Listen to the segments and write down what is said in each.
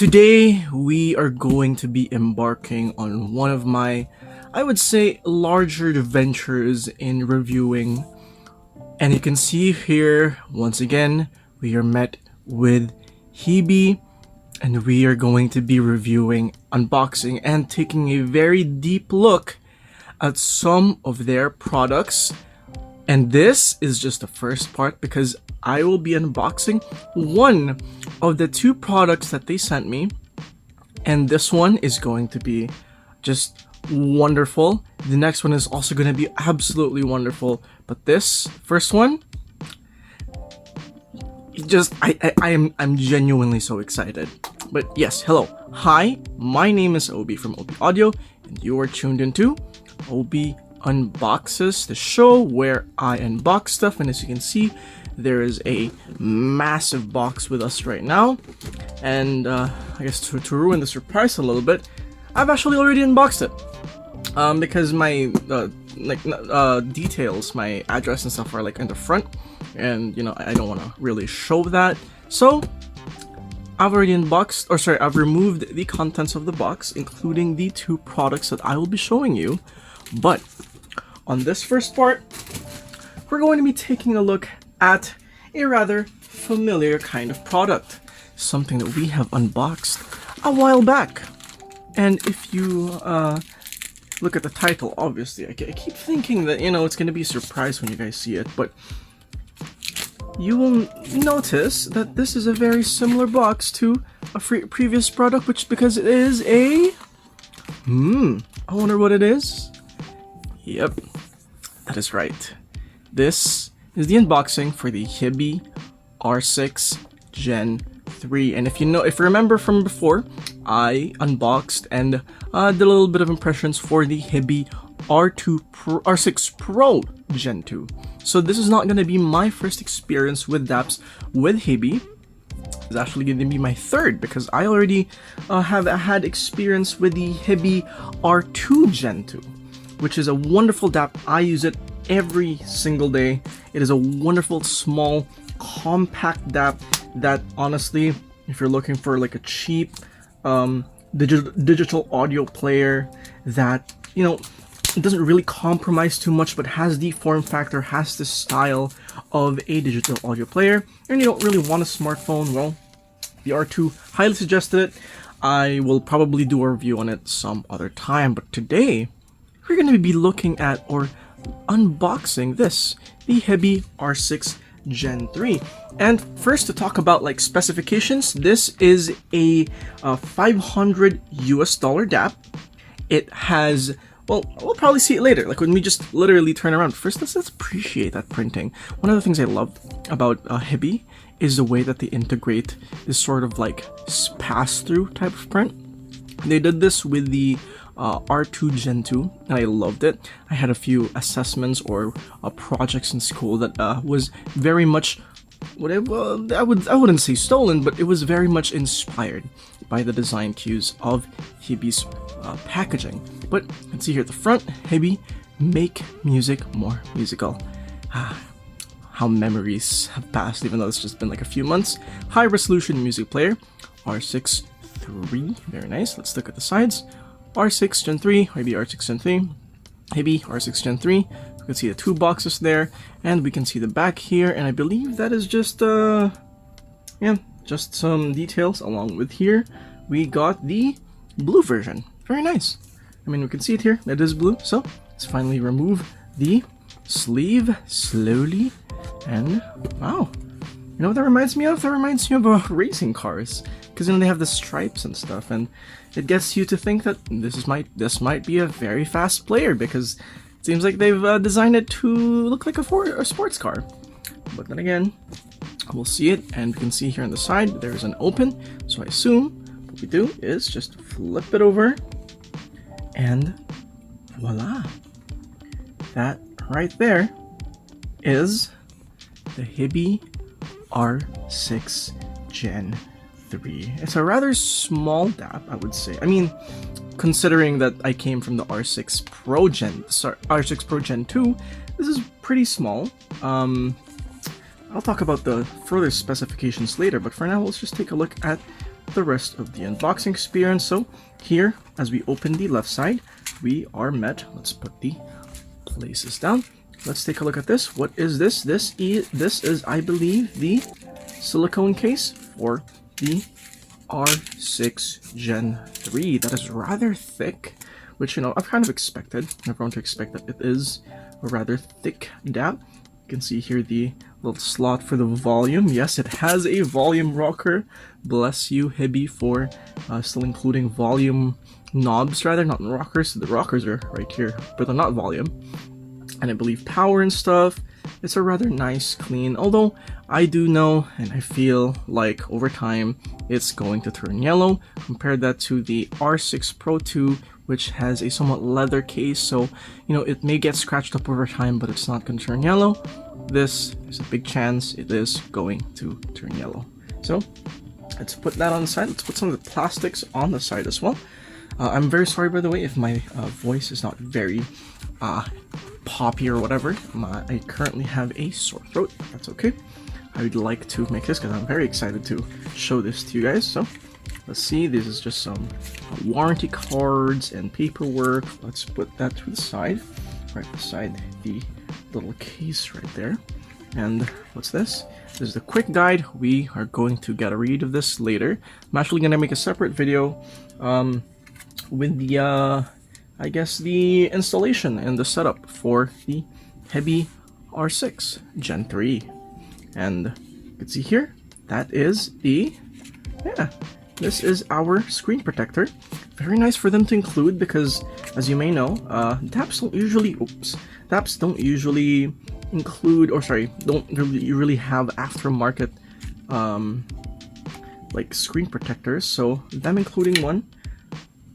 Today, we are going to be embarking on one of my, I would say, larger adventures in reviewing. And you can see here, once again, we are met with Hiby, and we are going to be reviewing, unboxing, and taking a very deep look at some of their products. And this is just the first part because I will be unboxing one of the two products that they sent me. And this one is going to be just wonderful. The next one is also going to be absolutely wonderful. But this first one, I'm genuinely so excited. But yes, hello. Hi, my name is Obi from Obi Audio, and you are tuned into Obi Unboxes, the show where I unbox stuff. And as you can see, there is a massive box with us right now. And I guess to ruin the surprise a little bit, I've actually already unboxed it. Because my details, my address and stuff are like in the front, and you know I don't want to really show that. So I've already unboxed, or sorry, I've removed the contents of the box, including the two products that I will be showing you. But on this first part, we're going to be taking a look at a rather familiar kind of product, something that we have unboxed a while back. And if you look at the title, obviously, I keep thinking that, you know, it's going to be a surprise when you guys see it, but you will notice that this is a very similar box to a previous product, which because it is a... I wonder what it is. Yep, that is right. This is the unboxing for the Hiby R6 Gen 3. And if you remember from before, I unboxed and did a little bit of impressions for the Hiby R6 Pro Gen 2. So this is not going to be my first experience with DAPs with Hiby. It's actually going to be my third, because I already have had experience with the Hiby R2 Gen 2, which is a wonderful DAP. I use it every single day. It is a wonderful, small, compact DAP that honestly, if you're looking for like a cheap digital audio player that, you know, it doesn't really compromise too much but has the form factor, has the style of a digital audio player, and you don't really want a smartphone, well, the R2 highly suggested it. I will probably do a review on it some other time, but today we're going to be looking at or unboxing this, the Hiby R6 Gen 3. And first, to talk about like specifications, this is a $500 US DAP. It has, well, we'll probably see it later, like when we just literally turn around. First, let's appreciate that printing. One of the things I love about Hiby is the way that they integrate this sort of like pass-through type of print. They did this with the R2 Gen 2, and I loved it. I had a few assessments or projects in school that was very much what I wouldn't say stolen, but it was very much inspired by the design cues of Hiby's packaging. But you can see here at the front, Hiby, make music more musical. How memories have passed, even though it's just been like a few months. High resolution music player, R6 3, very nice. Let's look at the sides. R6 Gen 3, Hiby R6 Gen 3, Hiby R6 Gen 3. You can see the two boxes there, and we can see the back here, and I believe that is just just some details. Along with here, we got the blue version. Very nice. I mean, we can see it here. It is blue, so let's finally remove the sleeve slowly, and wow. You know what that reminds me of? That reminds me of racing cars, because you know they have the stripes and stuff, and it gets you to think that this might be a very fast player, because it seems like they've designed it to look like a sports car. But then again, we'll see it, and we can see here on the side there's an open. So I assume what we do is just flip it over, and voila! That right there is the Hiby R6 Gen 3. It's a rather small DAP, I would say. I mean, considering that I came from the R6 Pro Gen 2, this is pretty small. I'll talk about the further specifications later, but for now, let's just take a look at the rest of the unboxing experience. So here, as we open the left side, we are met. Let's put the places down. Let's take a look at this. What is this? This is, I believe, the silicone case for the R6 Gen 3. That is rather thick, which, you know, I've kind of expected. I've grown to expect that it is a rather thick DAP. You can see here the little slot for the volume. Yes, it has a volume rocker. Bless you, Hiby, for still including volume knobs, rather, not rockers. The rockers are right here, but they're not volume. And I believe power and stuff. It's a rather nice, clean, although I do know and I feel like over time it's going to turn yellow. Compare that to the R6 Pro 2, which has a somewhat leather case, so you know it may get scratched up over time, but it's not going to turn yellow. This is a big chance it is going to turn yellow. So let's put that on the side. Let's put some of the plastics on the side as well. I'm very sorry, by the way, if my voice is not very poppy or whatever. I currently have a sore throat. That's okay. I would like to make this because I'm very excited to show this to you guys. So let's see. This is just some warranty cards and paperwork. Let's put that to the side. Right beside the little case right there. And what's this? This is the quick guide. We are going to get a read of this later. I'm actually going to make a separate video with the I guess the installation and the setup for the Hiby R6 Gen 3. And you can see here, that is the, this is our screen protector. Very nice for them to include because, as you may know, DAPs don't usually include, or sorry, don't really have aftermarket like screen protectors. So them including one,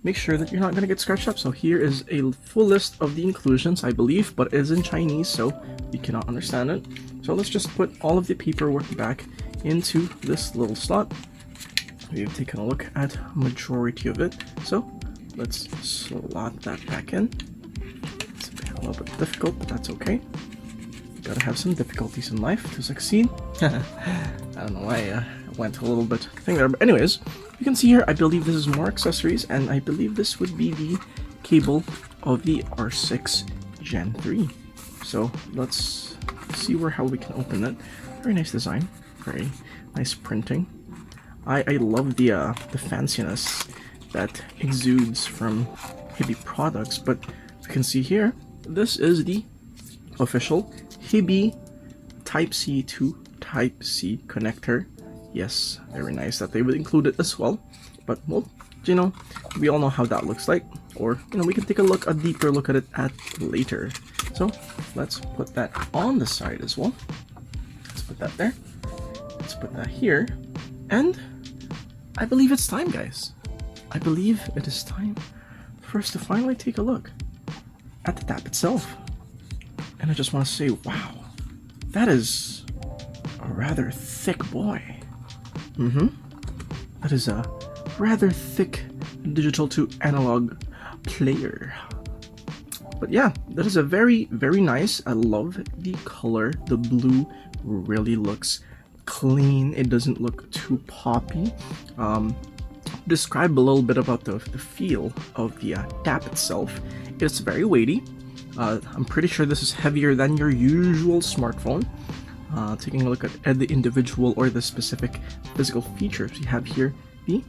make sure that you're not going to get scratched up. So here is a full list of the inclusions, I believe, but it is in Chinese, so we cannot understand it. So let's just put all of the paperwork back into this little slot. We've taken a look at majority of it, so let's slot that back in. It's a little bit difficult, but that's okay. Gotta have some difficulties in life to succeed. I don't know why I went a little bit thing there, but anyways, you can see here, I believe this is more accessories, and I believe this would be the cable of the R6 Gen 3. So let's see how we can open it. Very nice design, very nice printing. I love the fanciness that exudes from Hiby products, but you can see here, this is the official Hiby Type-C to Type-C connector. Yes, very nice that they would include it as well. But, well, you know, we all know how that looks like. Or, you know, we can take a deeper look at it later. So, let's put that on the side as well. Let's put that there. Let's put that here. And I believe it's time, guys. I believe it is time for us to finally take a look at the DAP itself. And I just want to say, wow, that is a rather thick boy. That is a rather thick digital to analog player. But yeah, that is a very, very nice. I love the color. The blue really looks clean. It doesn't look too poppy. Describe a little bit about the feel of the DAP itself. It's very weighty. I'm pretty sure this is heavier than your usual smartphone. Taking a look at the individual or the specific physical features, we have here the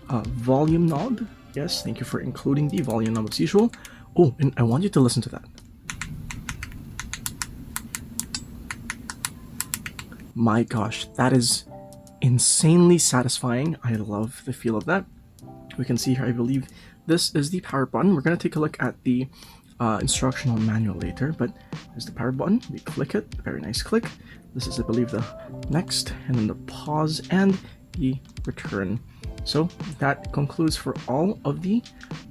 volume knob. Yes, thank you for including the volume knob as usual. Oh, and I want you to listen to that. My gosh, that is insanely satisfying. I love the feel of that. We can see here, I believe this is the power button. We're going to take a look at the instructional manual later, but there's the power button. We click it, very nice click. This is, I believe, the next, and then the pause and the return. So that concludes for all of the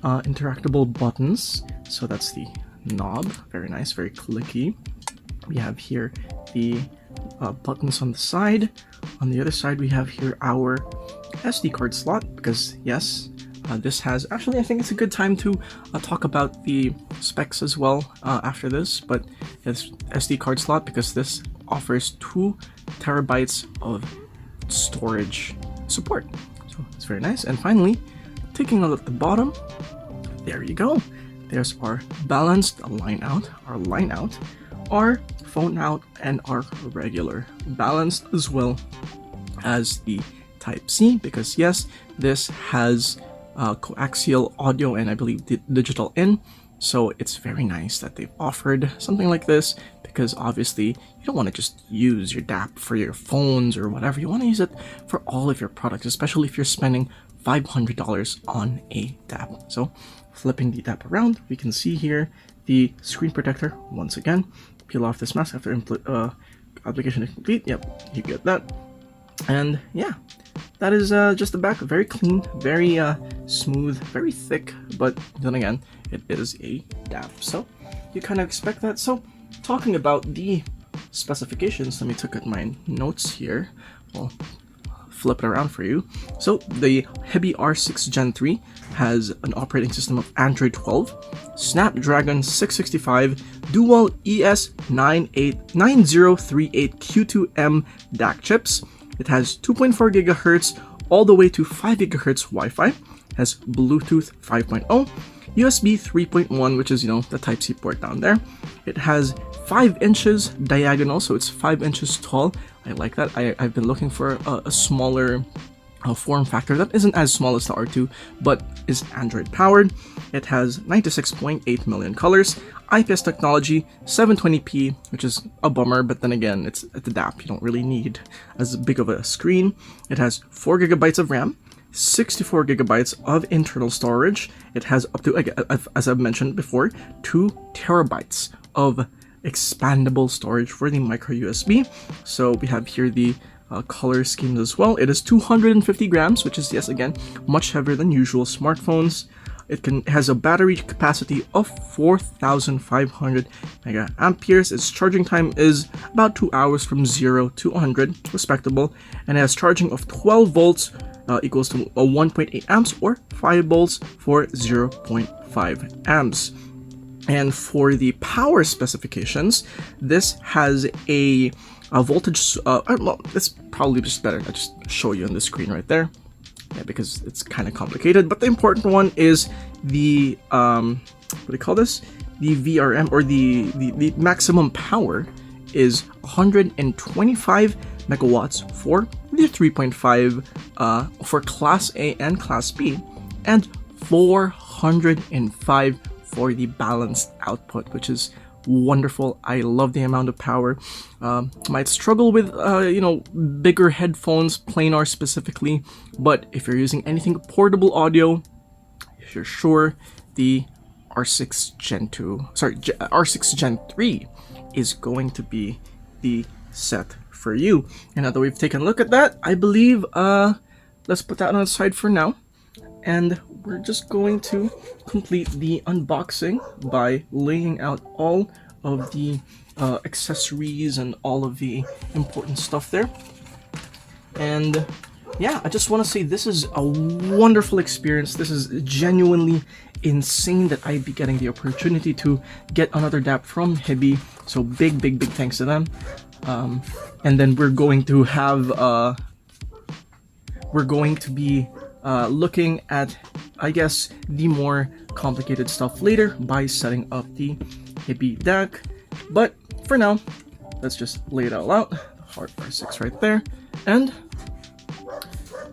interactable buttons. So that's the knob, very nice, very clicky. We have here the buttons on the side. On the other side, we have here our SD card slot, because yes, this has, actually I think it's a good time to talk about the specs as well after this, but it's SD card slot because this offers 2 terabytes of storage support. So it's very nice. And finally, taking a look at the bottom, there you go. There's our balanced line out, our phone out, and our regular balanced, as well as the Type-C, because yes, this has coaxial audio and I believe digital in. So it's very nice that they've offered something like this, because obviously you don't want to just use your DAP for your phones or whatever. You want to use it for all of your products, especially if you're spending $500 on a DAP. So flipping the DAP around, we can see here the screen protector once again. Peel off this mask after application is complete. Yep, you get that. And yeah, that is just the back. Very clean, very smooth, very thick, but then again, it is a DAP, so you kind of expect that. So talking about the specifications, let me take out my notes here. Well, flip it around for you. So the Hiby R6 Gen 3 has an operating system of Android 12, Snapdragon 665, dual ES9038Q2M DAC chips. It has 2.4 GHz all the way to 5 GHz Wi-Fi, has Bluetooth 5.0, USB 3.1, which is, the Type-C port down there. It has 5 inches diagonal, so it's 5 inches tall. I like that. I've been looking for a smaller form factor that isn't as small as the R2, but is Android powered. It has 96.8 million colors, IPS technology, 720p, which is a bummer, but then again, it's the DAP. You don't really need as big of a screen. It has 4 GB of RAM, 64 GB of internal storage. It has up to, as I've mentioned before, 2 TB of expandable storage for the micro USB. So we have here the color schemes as well. It is 250 grams, which is, yes, again, much heavier than usual smartphones. It has a battery capacity of 4,500 mega amperes. Its charging time is about 2 hours from 0 to 100, respectable, and it has charging of 12 volts equals to 1.8 amps, or 5 volts for 0.5 amps. And for the power specifications, this has a voltage. Well, it's probably just better I just show you on the screen right there. Yeah, because it's kind of complicated. But the important one is the what do you call this? The VRM, or the maximum power is 125 megawatts for the 3.5 for Class A and Class B, and 405 for the balanced output, which is wonderful. I love the amount of power. Might struggle with bigger headphones, planar specifically, but if you're using anything portable audio, if you're sure, the R6 Gen 3 is going to be the set for you. And now that we've taken a look at that, I believe let's put that on the side for now, and we're just going to complete the unboxing by laying out all of the accessories and all of the important stuff there. And yeah, I just want to say this is a wonderful experience. This is genuinely insane that I'd be getting the opportunity to get another DAP from Hiby. So big thanks to them. And then we're going to have looking at, I guess, the more complicated stuff later by setting up the Hiby DAC. But for now, let's just lay it all out. The hard R6 right there, and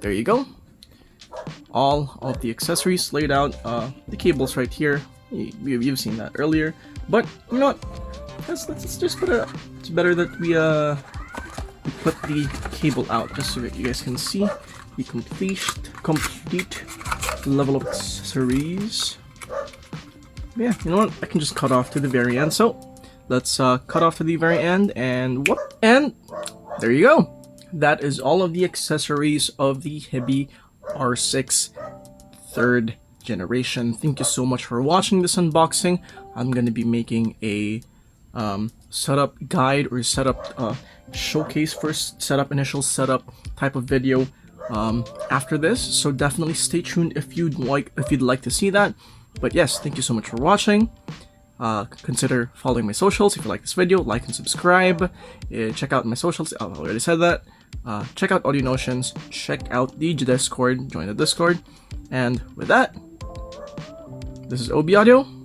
there you go. All of the accessories laid out. The cables right here. You've seen that earlier. But you know what? Let's just put it up. It's better that we put the cable out just so that you guys can see the complete level of accessories. Yeah, you know what? I can just cut off to the very end. So let's cut off to the very end, and whoop, and there you go. That is all of the accessories of the Hiby R6 3rd generation. Thank you so much for watching this unboxing. I'm going to be making a setup guide or setup showcase, first setup, initial setup type of video after this, so definitely stay tuned if you'd like to see that. But yes, thank you so much for watching. Consider following my socials if you like this video. Like and subscribe. Check out my socials. I already said that. check out Audio Notions, check out the Discord, join the Discord, and with that, this is Obi Audio.